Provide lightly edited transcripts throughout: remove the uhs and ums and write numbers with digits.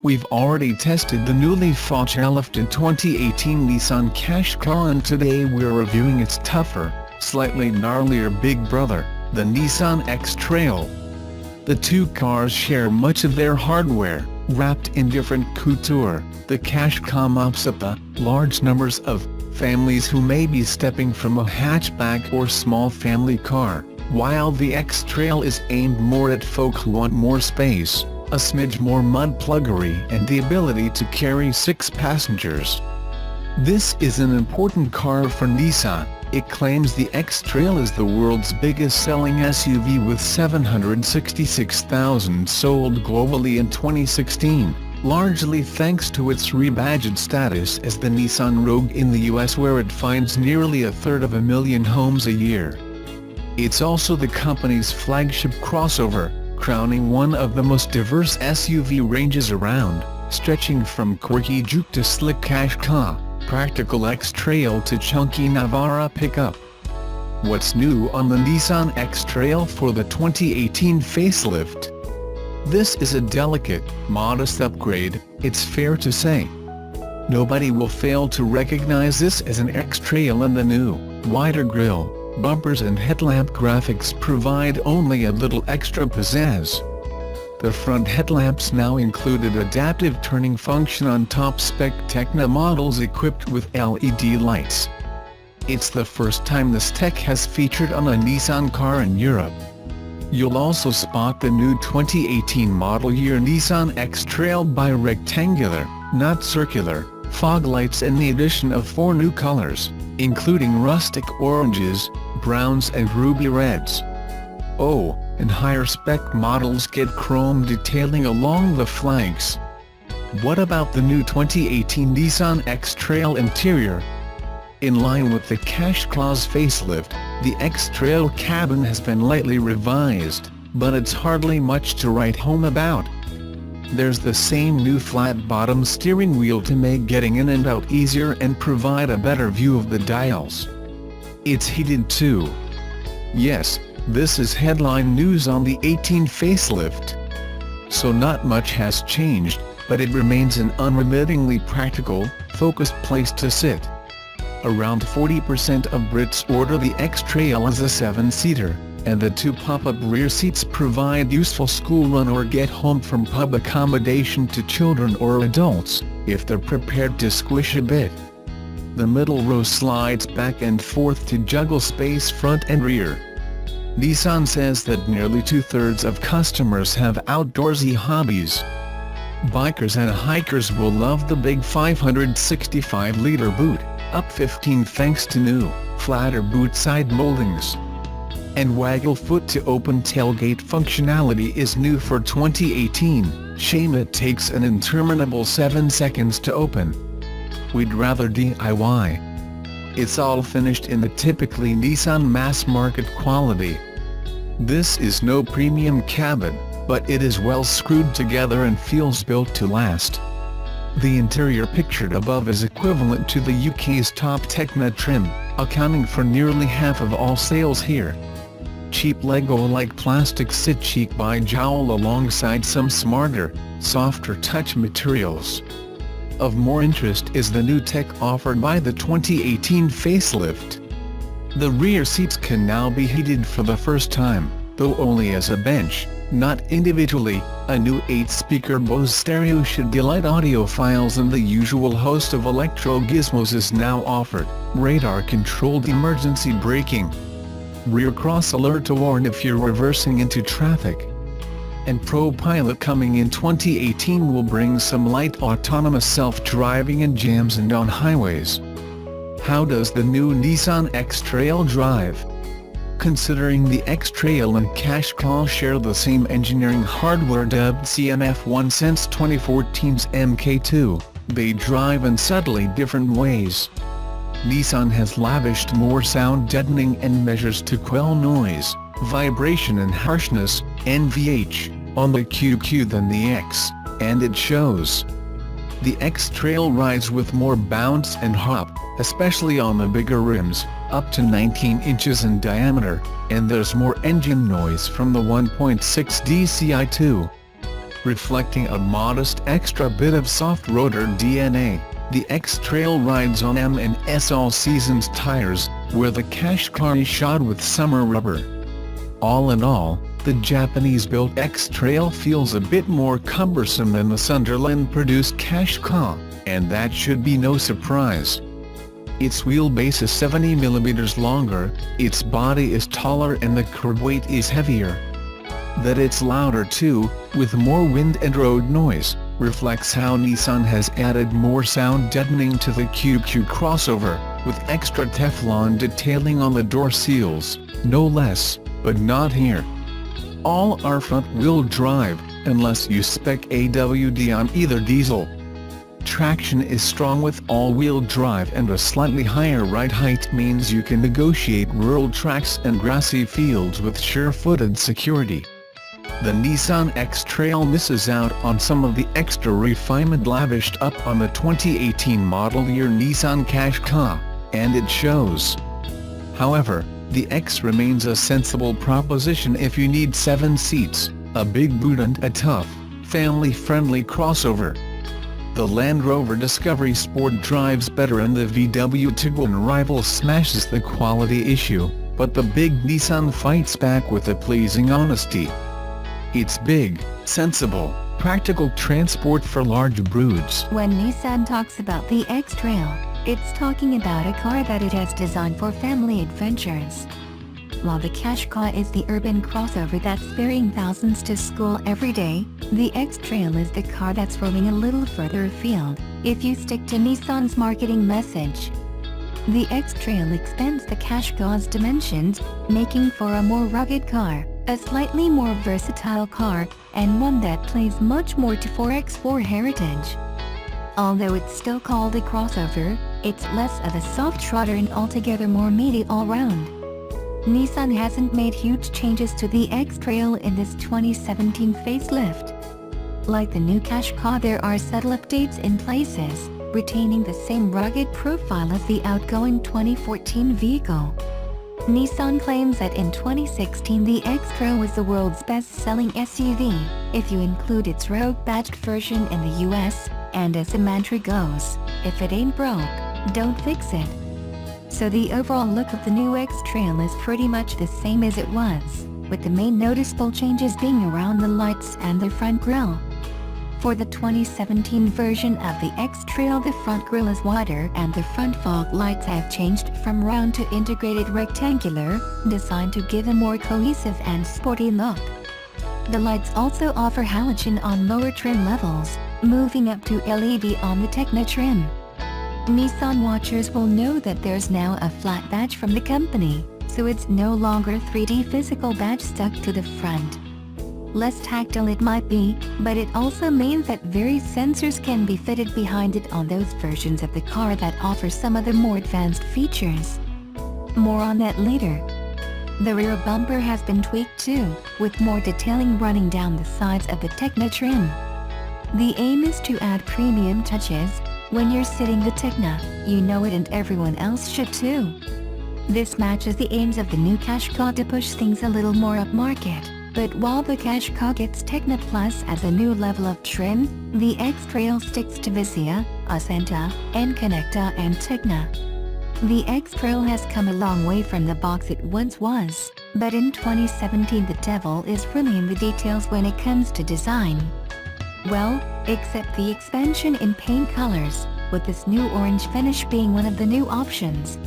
We've already tested the newly facelifted 2018 Nissan Qashqai, and today we're reviewing its tougher, slightly gnarlier big brother, the Nissan X-Trail. The two cars share much of their hardware, wrapped in different couture. The Qashqai mops up the large numbers of families who may be stepping from a hatchback or small family car, while the X-Trail is aimed more at folk who want more space, a smidge more mud pluggery, and the ability to carry 6 passengers. This is an important car for Nissan. It claims the X-Trail is the world's biggest selling SUV with 766,000 sold globally in 2016, largely thanks to its rebadged status as the Nissan Rogue in the US, where it finds nearly 1/3 homes a year. It's also the company's flagship crossover, crowning one of the most diverse SUV ranges around, stretching from quirky Juke to slick Qashqai, practical X-Trail to chunky Navara pickup. What's new on the Nissan X-Trail for the 2018 facelift? This is a delicate, modest upgrade, it's fair to say. Nobody will fail to recognize this as an X-Trail, and the new, wider grille, bumpers and headlamp graphics provide only a little extra pizzazz. The front headlamps now included adaptive turning function on top-spec Tecna models equipped with LED lights. It's the first time this tech has featured on a Nissan car in Europe. You'll also spot the new 2018 model year Nissan X-Trail bi-rectangular, not circular, fog lights and the addition of 4 new colors, including rustic oranges, browns and ruby reds. Oh, and higher-spec models get chrome detailing along the flanks. What about the new 2018 Nissan X-Trail interior? In line with the Qashqai's facelift, the X-Trail cabin has been lightly revised, but it's hardly much to write home about. There's the same new flat-bottom steering wheel to make getting in and out easier and provide a better view of the dials. It's heated too. Yes, this is headline news on the 18 facelift. So not much has changed, but it remains an unremittingly practical, focused place to sit. Around 40% of Brits order the X-Trail as a 7-seater, and the 2 pop-up rear seats provide useful school run or get home from pub accommodation to children or adults, if they're prepared to squish a bit. The middle row slides back and forth to juggle space front and rear. Nissan says that nearly 2/3 of customers have outdoorsy hobbies. Bikers and hikers will love the big 565-liter boot, up 15 thanks to new, flatter boot side moldings. And waggle foot to open tailgate functionality is new for 2018, shame it takes an interminable 7 seconds to open. We'd rather DIY. It's all finished in the typically Nissan mass-market quality. This is no premium cabin, but it is well screwed together and feels built to last. The interior pictured above is equivalent to the UK's top Tecna trim, accounting for nearly half of all sales here. Cheap Lego-like plastics sit cheek by jowl alongside some smarter, softer touch materials. Of more interest is the new tech offered by the 2018 facelift. The rear seats can now be heated for the first time, though only as a bench, not individually. A new 8-speaker Bose stereo should delight audiophiles, and the usual host of electro gizmos is now offered: radar-controlled emergency braking, rear cross alert to warn if you're reversing into traffic. And Pro Pilot coming in 2018 will bring some light autonomous self-driving in jams and on highways. How does the new Nissan X-Trail drive? Considering the X-Trail and Qashqai share the same engineering hardware dubbed CMF1 since 2014's MK2, they drive in subtly different ways. Nissan has lavished more sound deadening and measures to quell noise, vibration and harshness, NVH, on the QQ than the X, and it shows. The X-Trail rides with more bounce and hop, especially on the bigger rims, up to 19 inches in diameter, and there's more engine noise from the 1.6 DCI2. reflecting a modest extra bit of soft-roader DNA. The X-Trail rides on M&S all-seasons tires, where the Qashqai is shod with summer rubber. All in all, the Japanese-built X-Trail feels a bit more cumbersome than the Sunderland-produced Qashqai, and that should be no surprise. Its wheelbase is 70 mm longer, its body is taller and the curb weight is heavier. That it's louder too, with more wind and road noise, reflects how Nissan has added more sound deadening to the QQ crossover, with extra Teflon detailing on the door seals, no less, but not here. All are front-wheel drive, unless you spec AWD on either diesel. Traction is strong with all-wheel drive, and a slightly higher ride height means you can negotiate rural tracks and grassy fields with sure-footed security. The Nissan X-Trail misses out on some of the extra refinement lavished up on the 2018 model year Nissan Qashqai, and it shows. However, the X remains a sensible proposition if you need 7 seats, a big boot and a tough, family-friendly crossover. The Land Rover Discovery Sport drives better and the VW Tiguan rival smashes the quality issue, but the big Nissan fights back with a pleasing honesty. It's big, sensible, practical transport for large broods. When Nissan talks about the X-Trail, it's talking about a car that it has designed for family adventures. While the Qashqai is the urban crossover that's ferrying thousands to school every day, the X-Trail is the car that's roaming a little further afield, if you stick to Nissan's marketing message. The X-Trail expands the Qashqai's dimensions, making for a more rugged car, a slightly more versatile car, and one that plays much more to 4x4 heritage. Although it's still called a crossover, it's less of a soft trotter and altogether more meaty all-round. Nissan hasn't made huge changes to the X-Trail in this 2017 facelift. Like the new Qashqai, there are subtle updates in places, retaining the same rugged profile as the outgoing 2014 vehicle. Nissan claims that in 2016 the X-Trail was the world's best-selling SUV, if you include its Rogue-badged version in the US, and as the mantra goes, if it ain't broke, don't fix it. So the overall look of the new X-Trail is pretty much the same as it was, with the main noticeable changes being around the lights and the front grille. For the 2017 version of the X-Trail, the front grille is wider and the front fog lights have changed from round to integrated rectangular, designed to give a more cohesive and sporty look. The lights also offer halogen on lower trim levels, moving up to LED on the Techno trim. Nissan watchers will know that there's now a flat badge from the company, so it's no longer a 3D physical badge stuck to the front. Less tactile it might be, but it also means that various sensors can be fitted behind it on those versions of the car that offer some of the more advanced features. More on that later. The rear bumper has been tweaked too, with more detailing running down the sides of the Techno trim. The aim is to add premium touches. When you're sitting the Techno, you know it and everyone else should too. This matches the aims of the new Qashqai to push things a little more upmarket. But while the Qashqai gets Techno Plus as a new level of trim, the X-Trail sticks to Visia, Ascenta, N-Connecta and Techno. The X-Trail has come a long way from the box it once was, but in 2017 the devil is really in the details when it comes to design. Well, except the expansion in paint colors, with this new orange finish being one of the new options.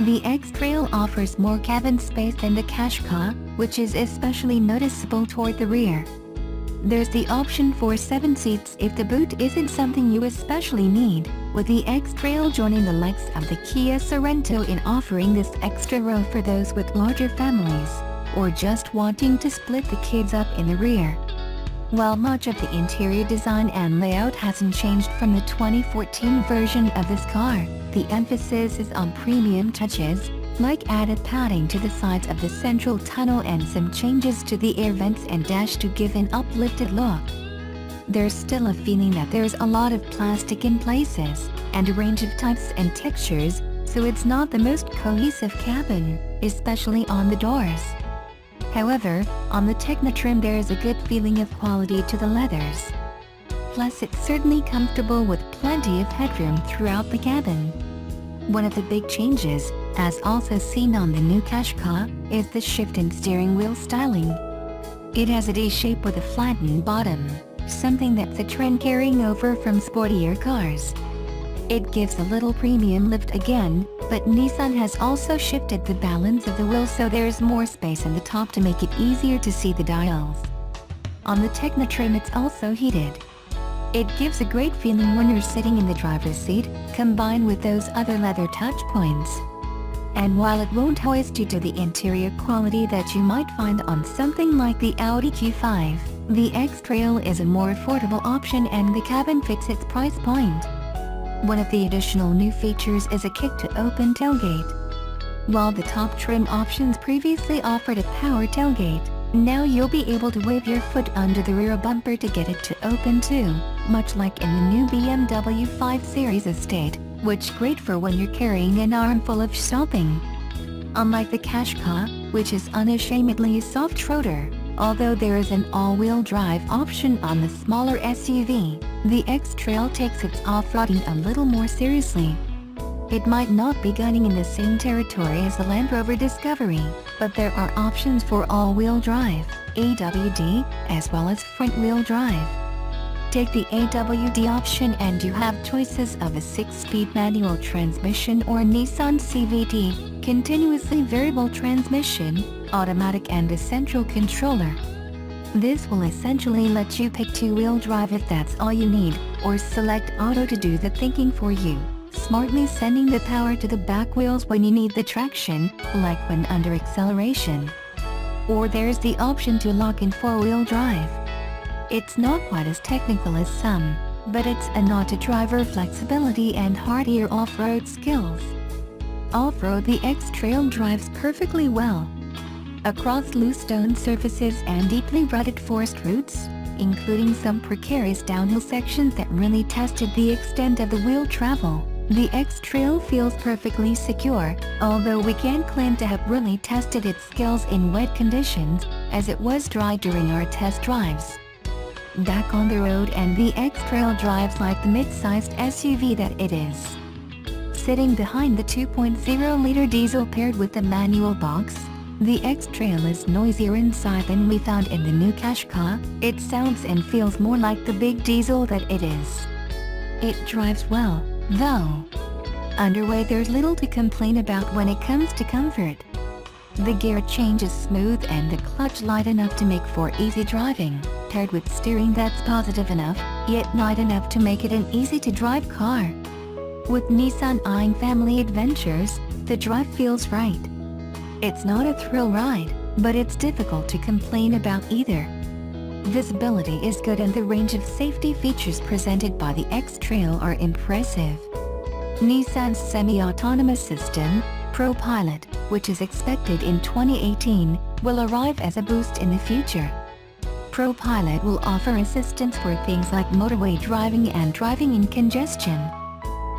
The X-Trail offers more cabin space than the Qashqai, which is especially noticeable toward the rear. There's the option for 7 seats if the boot isn't something you especially need, with the X-Trail joining the likes of the Kia Sorento in offering this extra row for those with larger families, or just wanting to split the kids up in the rear. While much of the interior design and layout hasn't changed from the 2014 version of this car, the emphasis is on premium touches, like added padding to the sides of the central tunnel and some changes to the air vents and dash to give an uplifted look. There's still a feeling that there's a lot of plastic in places, and a range of types and textures, so it's not the most cohesive cabin, especially on the doors. However, on the Tecna trim there is a good feeling of quality to the leathers. Plus it's certainly comfortable with plenty of headroom throughout the cabin. One of the big changes, as also seen on the new Qashqai, is the shift in steering wheel styling. It has a D shape with a flattened bottom, something that's a trend carrying over from sportier cars. It gives a little premium lift again, but Nissan has also shifted the balance of the wheels so there's more space in the top to make it easier to see the dials. On the Tecna trim it's also heated. It gives a great feeling when you're sitting in the driver's seat, combined with those other leather touch points. And while it won't hoist you to the interior quality that you might find on something like the Audi Q5, the X-Trail is a more affordable option and the cabin fits its price point. One of the additional new features is a kick-to-open tailgate. While the top trim options previously offered a power tailgate, now you'll be able to wave your foot under the rear bumper to get it to open too, much like in the new BMW 5 Series Estate, which great for when you're carrying an armful of shopping. Unlike the Qashqai, which is unashamedly a soft-roader, although there is an all-wheel drive option on the smaller SUV, the X-Trail takes its off-roading a little more seriously. It might not be gunning in the same territory as the Land Rover Discovery, but there are options for all-wheel drive, AWD, as well as front-wheel drive. Take the AWD option and you have choices of a 6-speed manual transmission or Nissan CVT, continuously variable transmission, automatic and a central controller. This will essentially let you pick two-wheel drive if that's all you need, or select auto to do the thinking for you, smartly sending the power to the back wheels when you need the traction, like when under acceleration. Or there's the option to lock in four-wheel drive. It's not quite as technical as some, but it's a nod to driver flexibility and hardier off-road skills. Off-road, the X-Trail drives perfectly well. Across loose stone surfaces and deeply rutted forest routes, including some precarious downhill sections that really tested the extent of the wheel travel, the X-Trail feels perfectly secure, although we can't claim to have really tested its skills in wet conditions, as it was dry during our test drives. Back on the road and the X-Trail drives like the mid-sized SUV that it is. Sitting behind the 2.0-liter diesel paired with the manual box, the X-Trail is noisier inside than we found in the new Qashqai. It sounds and feels more like the big diesel that it is. It drives well, though. Underway, there's little to complain about when it comes to comfort. The gear change is smooth and the clutch light enough to make for easy driving, paired with steering that's positive enough, yet light enough to make it an easy-to-drive car. With Nissan eyeing family adventures, the drive feels right. It's not a thrill ride, but it's difficult to complain about either. Visibility is good and the range of safety features presented by the X-Trail are impressive. Nissan's semi-autonomous system, ProPilot, which is expected in 2018, will arrive as a boost in the future. ProPilot will offer assistance for things like motorway driving and driving in congestion.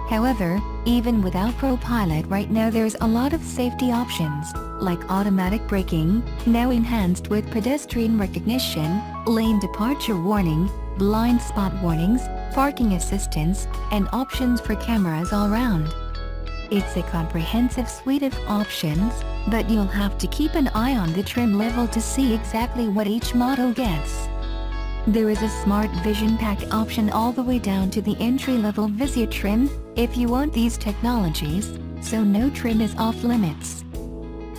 However, even without ProPilot right now there's a lot of safety options, like automatic braking, now enhanced with pedestrian recognition, lane departure warning, blind spot warnings, parking assistance, and options for cameras all around. It's a comprehensive suite of options, but you'll have to keep an eye on the trim level to see exactly what each model gets. There is a Smart Vision Pack option all the way down to the entry-level Vizier trim, if you want these technologies, so no trim is off limits.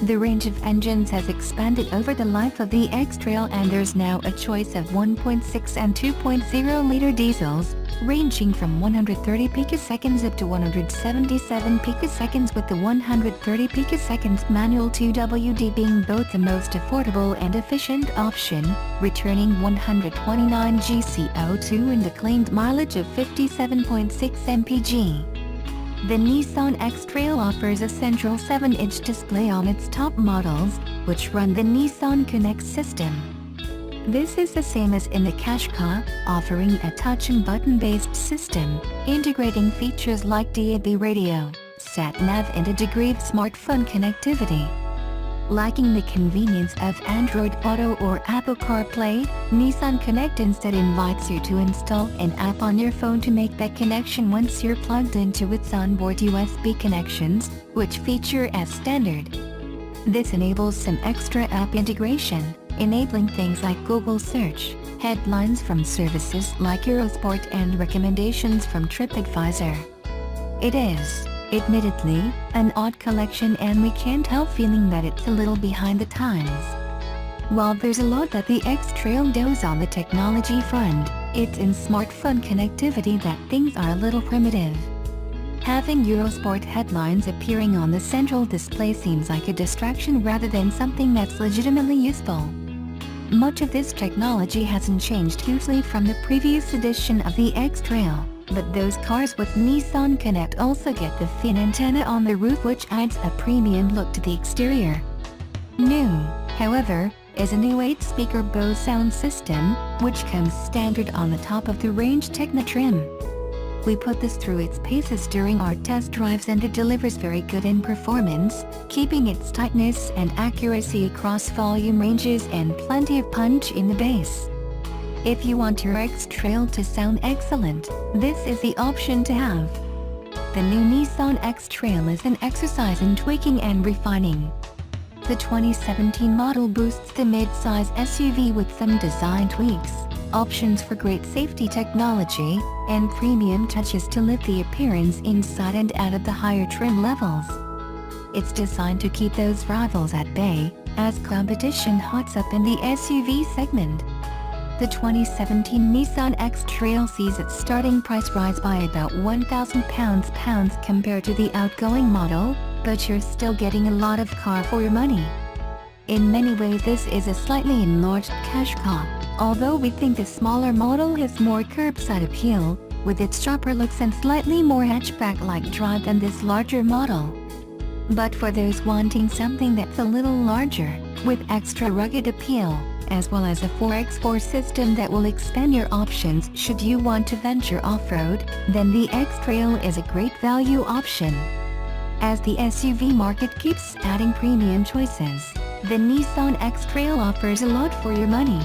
The range of engines has expanded over the life of the X-Trail and there's now a choice of 1.6 and 2.0-liter diesels, ranging from 130 picoseconds up to 177 picoseconds, with the 130 picoseconds manual 2WD being both the most affordable and efficient option, returning 129 GCO2 and a claimed mileage of 57.6 mpg. The Nissan X-Trail offers a central 7-inch display on its top models, which run the Nissan Connect system. This is the same as in the Qashqai, offering a touch and button-based system, integrating features like DAB radio, sat-nav and a degree of smartphone connectivity. Lacking the convenience of Android Auto or Apple CarPlay, Nissan Connect instead invites you to install an app on your phone to make that connection once you're plugged into its onboard USB connections, which feature as standard. This enables some extra app integration, enabling things like Google Search, headlines from services like Eurosport and recommendations from TripAdvisor. It is, admittedly, an odd collection, and we can't help feeling that it's a little behind the times. While there's a lot that the X-Trail does on the technology front, it's in smartphone connectivity that things are a little primitive. Having Eurosport headlines appearing on the central display seems like a distraction rather than something that's legitimately useful. Much of this technology hasn't changed hugely from the previous edition of the X-Trail, but those cars with Nissan Connect also get the fin antenna on the roof, which adds a premium look to the exterior. New, however, is a new 8-speaker Bose sound system, which comes standard on the top of the Range Techno trim. We put this through its paces during our test drives, and it delivers very good in performance, keeping its tightness and accuracy across volume ranges and plenty of punch in the bass. If you want your X-Trail to sound excellent, this is the option to have. The new Nissan X-Trail is an exercise in tweaking and refining. The 2017 model boosts the mid-size SUV with some design tweaks, options for great safety technology, and premium touches to lift the appearance inside and out of the higher trim levels. It's designed to keep those rivals at bay, as competition hots up in the SUV segment. The 2017 Nissan X-Trail sees its starting price rise by about £1,000 compared to the outgoing model, but you're still getting a lot of car for your money. In many ways this is a slightly enlarged Qashqai, although we think the smaller model has more curbside appeal, with its sharper looks and slightly more hatchback-like drive than this larger model. But for those wanting something that's a little larger, with extra rugged appeal, as well as a 4x4 system that will expand your options should you want to venture off-road, then the X-Trail is a great value option. As the SUV market keeps adding premium choices, the Nissan X-Trail offers a lot for your money.